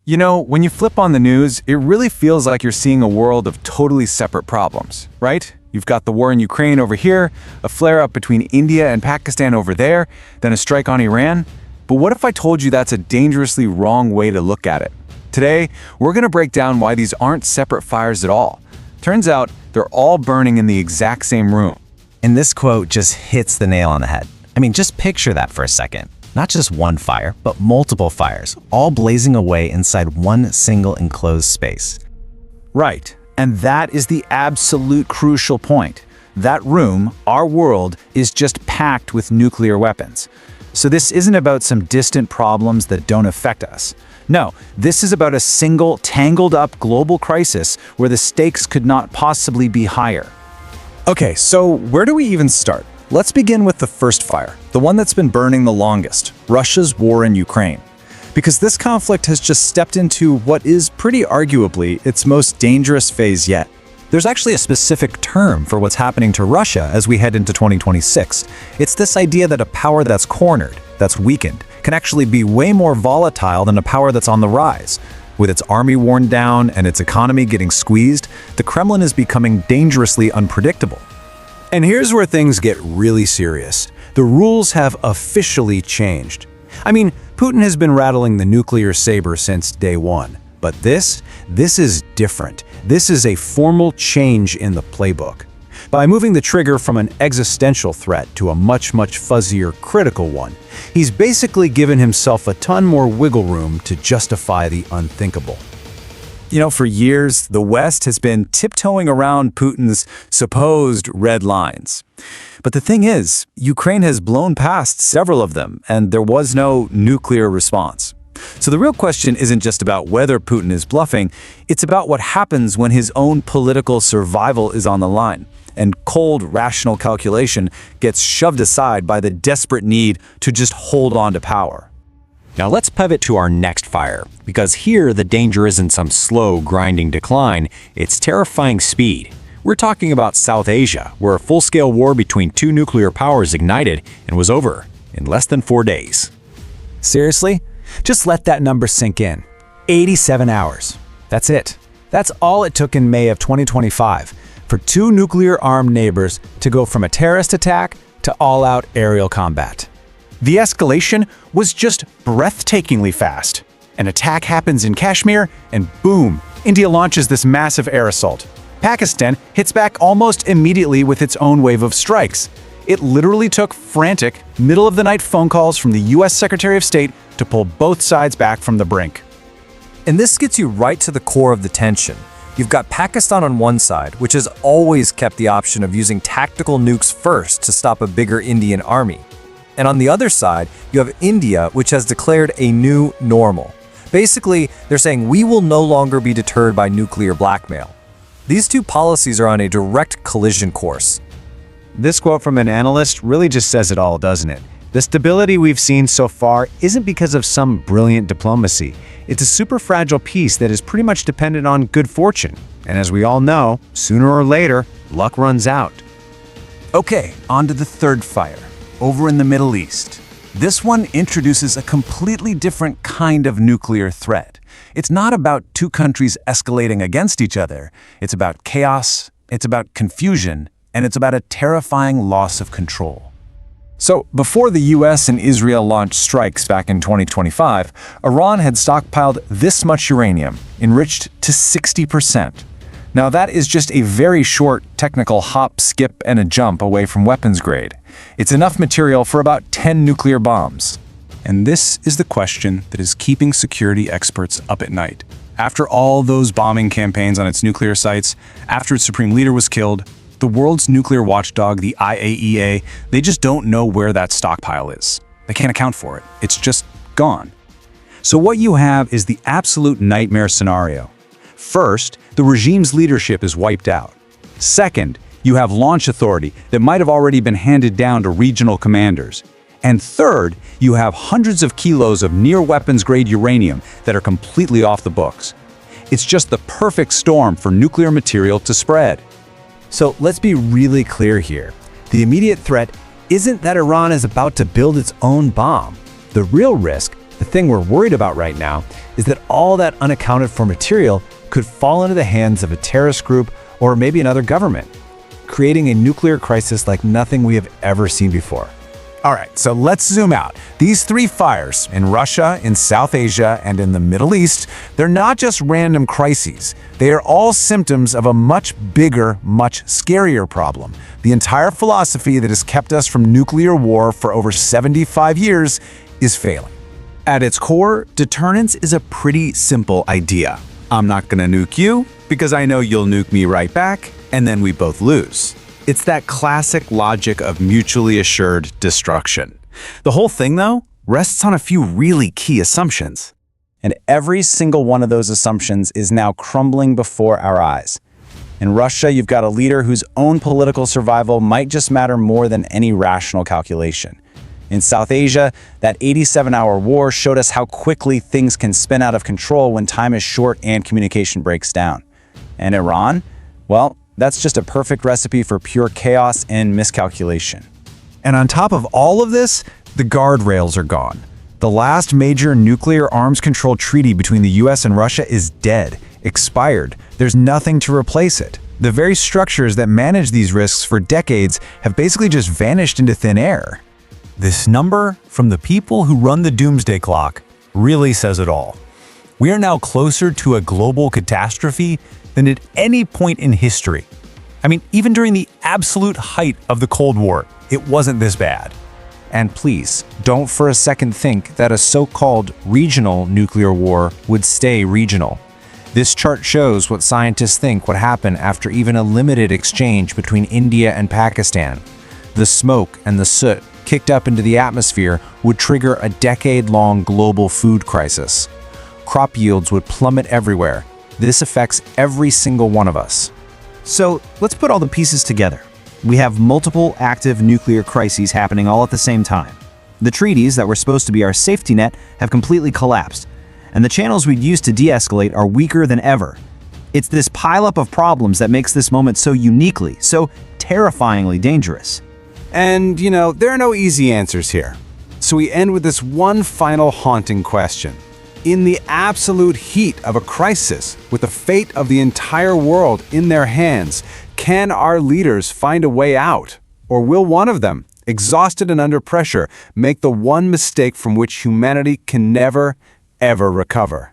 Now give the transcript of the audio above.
You know, when you flip on the news, it really feels like you're seeing a world of totally separate problems, right? You've got the war in Ukraine over here, a flare-up between India and Pakistan over there, then a strike on Iran. But what if I told you that's a dangerously wrong way to look at it? Today, we're going to break down why these aren't separate fires at all. Turns out, they're all burning in the exact same room. And this quote just hits the nail on the head. I mean, just picture that for a second. Not just one fire, but multiple fires, all blazing away inside one single enclosed space. Right, and that is the absolute crucial point. That room, our world, is just packed with nuclear weapons. So this isn't about some distant problems that don't affect us. No, this is about a single, tangled-up global crisis where the stakes could not possibly be higher. Okay, so where do we even start? Let's begin with the first fire, the one that's been burning the longest, Russia's war in Ukraine. Because this conflict has just stepped into what is pretty arguably its most dangerous phase yet. There's actually a specific term for what's happening to Russia as we head into 2026. It's this idea that a power that's cornered, that's weakened, can actually be way more volatile than a power that's on the rise. With its army worn down and its economy getting squeezed, the Kremlin is becoming dangerously unpredictable. And here's where things get really serious. The rules have officially changed. I mean, Putin has been rattling the nuclear saber since day one. But this is different. This is a formal change in the playbook. By moving the trigger from an existential threat to a much fuzzier critical one, he's basically given himself a ton more wiggle room to justify the unthinkable. You know, for years, the West has been tiptoeing around Putin's supposed red lines. But the thing is, Ukraine has blown past several of them, and there was no nuclear response. So the real question isn't just about whether Putin is bluffing, it's about what happens when his own political survival is on the line, and cold, rational calculation gets shoved aside by the desperate need to just hold on to power. Now let's pivot to our next fire, because here the danger isn't some slow, grinding decline, it's terrifying speed. We're talking about South Asia, where a full-scale war between two nuclear powers ignited and was over in less than 4 days. Seriously? Just let that number sink in. 87 hours. That's it. That's all it took in May of 2025 for two nuclear-armed neighbors to go from a terrorist attack to all-out aerial combat. The escalation was just breathtakingly fast. An attack happens in Kashmir, and boom, India launches this massive air assault. Pakistan hits back almost immediately with its own wave of strikes. It literally took frantic, middle-of-the-night phone calls from the US Secretary of State to pull both sides back from the brink. And this gets you right to the core of the tension. You've got Pakistan on one side, which has always kept the option of using tactical nukes first to stop a bigger Indian army. And on the other side, you have India, which has declared a new normal. Basically, they're saying we will no longer be deterred by nuclear blackmail. These two policies are on a direct collision course. This quote from an analyst really just says it all, doesn't it? The stability we've seen so far isn't because of some brilliant diplomacy. It's a super fragile peace that is pretty much dependent on good fortune. And as we all know, sooner or later, luck runs out. Okay, on to the third fire, over in the Middle East. This one introduces a completely different kind of nuclear threat. It's not about two countries escalating against each other. It's about chaos, it's about confusion, and it's about a terrifying loss of control. So, before the US and Israel launched strikes back in 2025, Iran had stockpiled this much uranium, enriched to 60%. Now that is just a very short technical hop, skip, and a jump away from weapons grade. It's enough material for about 10 nuclear bombs. And this is the question that is keeping security experts up at night. After all those bombing campaigns on its nuclear sites, after its supreme leader was killed, the world's nuclear watchdog, the IAEA, they just don't know where that stockpile is. They can't account for it. It's just gone. So what you have is the absolute nightmare scenario. First, the regime's leadership is wiped out. Second, you have launch authority that might have already been handed down to regional commanders. And third, you have hundreds of kilos of near-weapons-grade uranium that are completely off the books. It's just the perfect storm for nuclear material to spread. So let's be really clear here. The immediate threat isn't that Iran is about to build its own bomb. The real risk, the thing we're worried about right now is that all that unaccounted for material could fall into the hands of a terrorist group or maybe another government, creating a nuclear crisis like nothing we have ever seen before. All right, so let's zoom out. These three fires in Russia, in South Asia, and in the Middle East, they're not just random crises. They are all symptoms of a much bigger, much scarier problem. The entire philosophy that has kept us from nuclear war for over 75 years is failing. At its core, deterrence is a pretty simple idea. I'm not gonna nuke you because I know you'll nuke me right back, and then we both lose. It's that classic logic of mutually assured destruction. The whole thing, though, rests on a few really key assumptions. And every single one of those assumptions is now crumbling before our eyes. In Russia, you've got a leader whose own political survival might just matter more than any rational calculation. In South Asia, that 87-hour war showed us how quickly things can spin out of control when time is short and communication breaks down. And Iran? Well, that's just a perfect recipe for pure chaos and miscalculation. And on top of all of this, the guardrails are gone. The last major nuclear arms control treaty between the US and Russia is dead, expired. There's nothing to replace it. The very structures that managed these risks for decades have basically just vanished into thin air. This number from the people who run the doomsday clock really says it all. We are now closer to a global catastrophe than at any point in history. I mean, even during the absolute height of the Cold War, it wasn't this bad. And please, don't for a second think that a so-called regional nuclear war would stay regional. This chart shows what scientists think would happen after even a limited exchange between India and Pakistan. The smoke and the soot kicked up into the atmosphere would trigger a decade-long global food crisis. Crop yields would plummet everywhere. This affects every single one of us. So let's put all the pieces together. We have multiple active nuclear crises happening all at the same time. The treaties that were supposed to be our safety net have completely collapsed, and the channels we'd use to de-escalate are weaker than ever. It's this pileup of problems that makes this moment so uniquely, so terrifyingly dangerous. And, there are no easy answers here. So we end with this one final haunting question. In the absolute heat of a crisis, with the fate of the entire world in their hands, can our leaders find a way out? Or will one of them, exhausted and under pressure, make the one mistake from which humanity can never, ever recover?